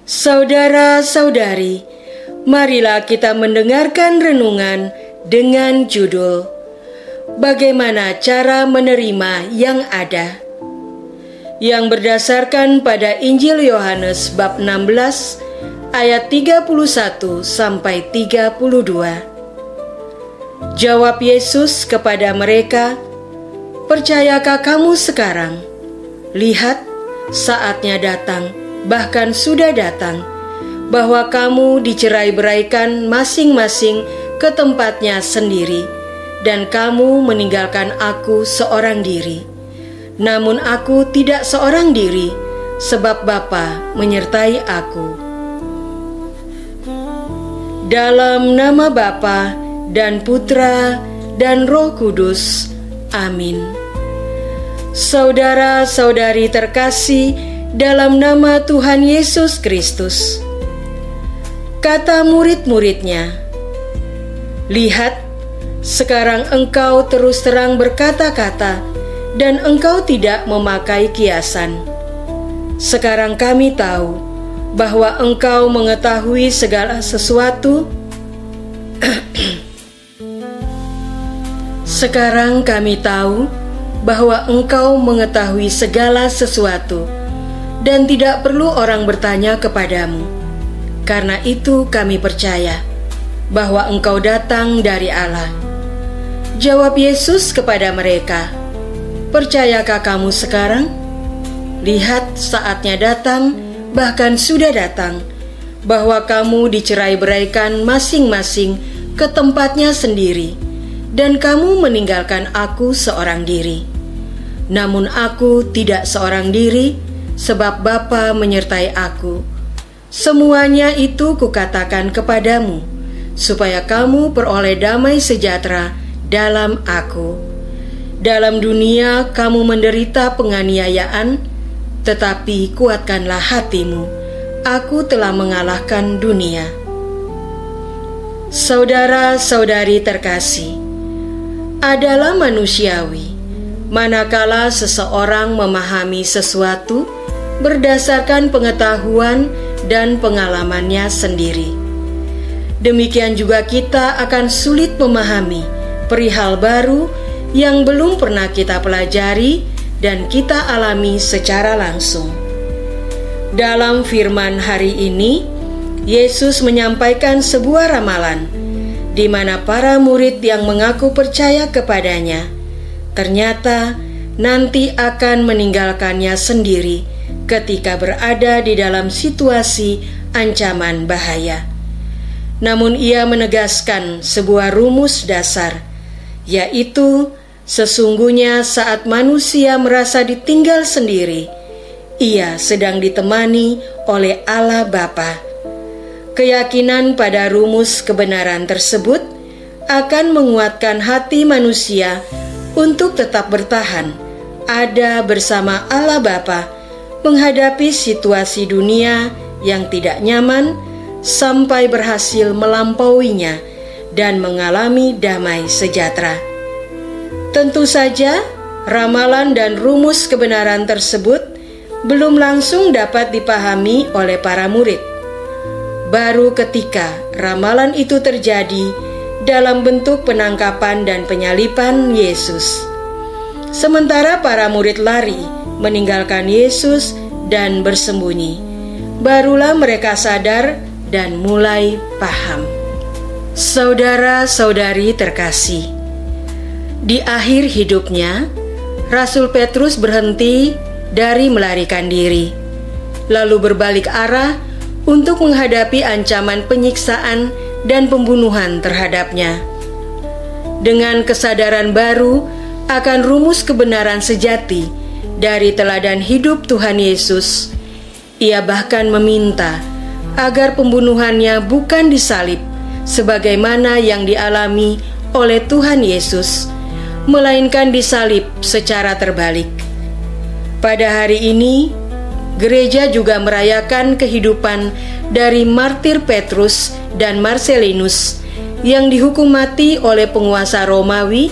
Saudara-saudari, marilah kita mendengarkan renungan dengan judul Bagaimana Cara Menerima yang Ada, yang berdasarkan pada Injil Yohanes bab 16 ayat 31 sampai 32. Jawab Yesus kepada mereka, "Percayakah kamu sekarang? Lihat, saatnya datang, bahkan sudah datang, bahwa kamu dicerai-beraikan masing-masing ke tempatnya sendiri, dan kamu meninggalkan aku seorang diri. Namun aku tidak seorang diri, sebab Bapa menyertai aku." Dalam nama Bapa dan Putra dan Roh Kudus. Amin. Saudara-saudari terkasih dalam nama Tuhan Yesus Kristus, kata murid-muridnya, "Lihat, sekarang engkau terus terang berkata-kata dan engkau tidak memakai kiasan. Sekarang kami tahu bahwa engkau mengetahui segala sesuatu. Sekarang kami tahu bahwa engkau mengetahui segala sesuatu dan tidak perlu orang bertanya kepadamu. Karena itu kami percaya bahwa engkau datang dari Allah." Jawab Yesus kepada mereka, "Percayakah kamu sekarang? Lihat, saatnya datang, bahkan sudah datang, bahwa kamu dicerai-beraikan masing-masing ke tempatnya sendiri, dan kamu meninggalkan aku seorang diri. Namun aku tidak seorang diri, sebab Bapa menyertai aku. Semuanya itu kukatakan kepadamu, supaya kamu peroleh damai sejahtera dalam aku. Dalam dunia kamu menderita penganiayaan, tetapi kuatkanlah hatimu, aku telah mengalahkan dunia." Saudara-saudari terkasih, adalah manusiawi manakala seseorang memahami sesuatu berdasarkan pengetahuan dan pengalamannya sendiri. Demikian juga kita akan sulit memahami perihal baru yang belum pernah kita pelajari dan kita alami secara langsung. Dalam firman hari ini, Yesus menyampaikan sebuah ramalan di mana para murid yang mengaku percaya kepadanya ternyata nanti akan meninggalkannya sendiri ketika berada di dalam situasi ancaman bahaya. Namun ia menegaskan sebuah rumus dasar, yaitu sesungguhnya saat manusia merasa ditinggal sendiri, ia sedang ditemani oleh Allah Bapa. Keyakinan pada rumus kebenaran tersebut akan menguatkan hati manusia untuk tetap bertahan ada bersama Allah Bapa menghadapi situasi dunia yang tidak nyaman sampai berhasil melampauinya dan mengalami damai sejahtera. Tentu saja, ramalan dan rumus kebenaran tersebut belum langsung dapat dipahami oleh para murid. Baru ketika ramalan itu terjadi dalam bentuk penangkapan dan penyaliban Yesus, sementara para murid lari meninggalkan Yesus dan bersembunyi, barulah mereka sadar dan mulai paham. Saudara-saudari terkasih, di akhir hidupnya, Rasul Petrus berhenti dari melarikan diri, lalu berbalik arah untuk menghadapi ancaman penyiksaan dan pembunuhan terhadapnya. Dengan kesadaran baru akan rumus kebenaran sejati dari teladan hidup Tuhan Yesus, ia bahkan meminta agar pembunuhannya bukan disalib sebagaimana yang dialami oleh Tuhan Yesus, melainkan disalib secara terbalik. Pada hari ini, gereja juga merayakan kehidupan dari martir Petrus dan Marcelinus yang dihukum mati oleh penguasa Romawi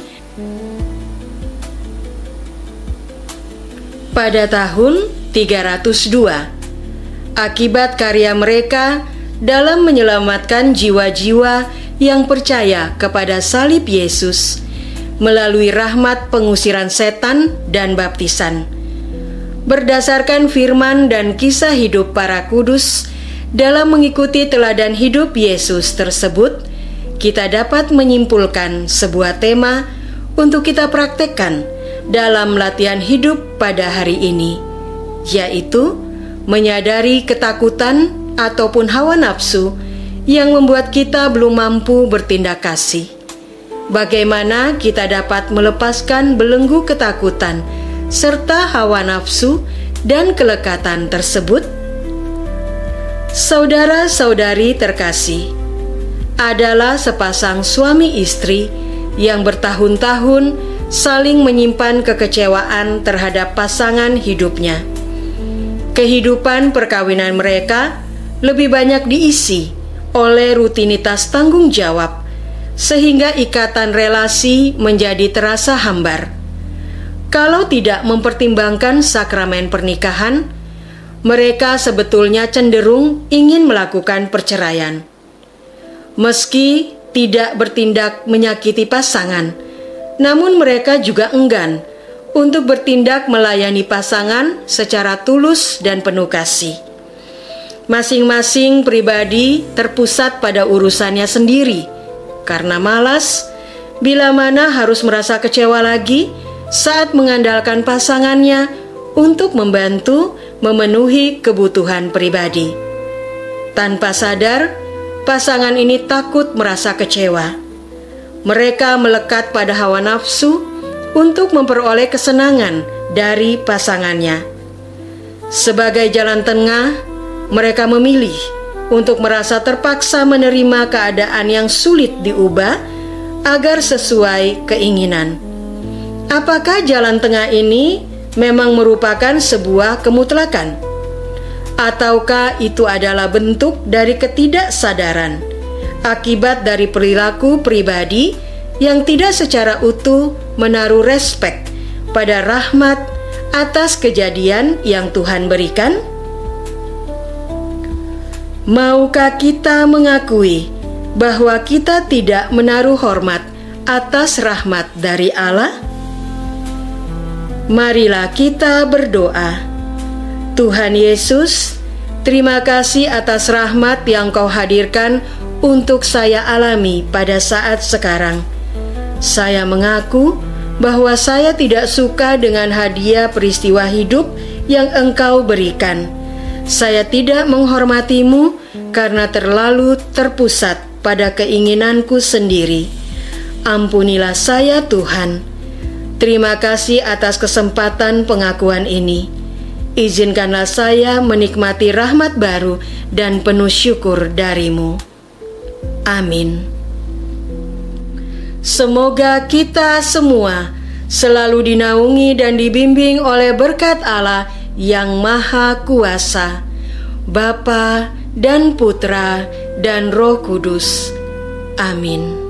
pada tahun 302. akibat karya mereka dalam menyelamatkan jiwa-jiwa yang percaya kepada salib Yesus melalui rahmat pengusiran setan dan baptisan. Berdasarkan firman dan kisah hidup para kudus dalam mengikuti teladan hidup Yesus tersebut, kita dapat menyimpulkan sebuah tema untuk kita praktekkan dalam latihan hidup pada hari ini, yaitu menyadari ketakutan ataupun hawa nafsu yang membuat kita belum mampu bertindak kasih. Bagaimana kita dapat melepaskan belenggu ketakutan serta hawa nafsu dan kelekatan tersebut? Saudara-saudari terkasih, adalah sepasang suami istri yang bertahun-tahun saling menyimpan kekecewaan terhadap pasangan hidupnya. Kehidupan perkawinan mereka lebih banyak diisi oleh rutinitas tanggung jawab, sehingga ikatan relasi menjadi terasa hambar. Kalau tidak mempertimbangkan sakramen pernikahan, mereka sebetulnya cenderung ingin melakukan perceraian. Meski tidak bertindak menyakiti pasangan, namun mereka juga enggan untuk bertindak melayani pasangan secara tulus dan penuh kasih. Masing-masing pribadi terpusat pada urusannya sendiri, karena malas, bila mana harus merasa kecewa lagi saat mengandalkan pasangannya untuk membantu memenuhi kebutuhan pribadi. Tanpa sadar, pasangan ini takut merasa kecewa. Mereka melekat pada hawa nafsu untuk memperoleh kesenangan dari pasangannya. Sebagai jalan tengah, mereka memilih untuk merasa terpaksa menerima keadaan yang sulit diubah agar sesuai keinginan. Apakah jalan tengah ini memang merupakan sebuah kemutlakan? Ataukah itu adalah bentuk dari ketidaksadaran akibat dari perilaku pribadi yang tidak secara utuh menaruh respek pada rahmat atas kejadian yang Tuhan berikan? Maukah kita mengakui bahwa kita tidak menaruh hormat atas rahmat dari Allah? Marilah kita berdoa. Tuhan Yesus, terima kasih atas rahmat yang Kau hadirkan untuk saya alami pada saat sekarang. Saya mengaku bahwa saya tidak suka dengan hadiah peristiwa hidup yang Engkau berikan. Saya tidak menghormatimu karena terlalu terpusat pada keinginanku sendiri. Ampunilah saya, Tuhan. Terima kasih atas kesempatan pengakuan ini. Izinkanlah saya menikmati rahmat baru dan penuh syukur dari-Mu. Amin. Semoga kita semua selalu dinaungi dan dibimbing oleh berkat Allah yang Maha Kuasa, Bapa dan Putra dan Roh Kudus. Amin.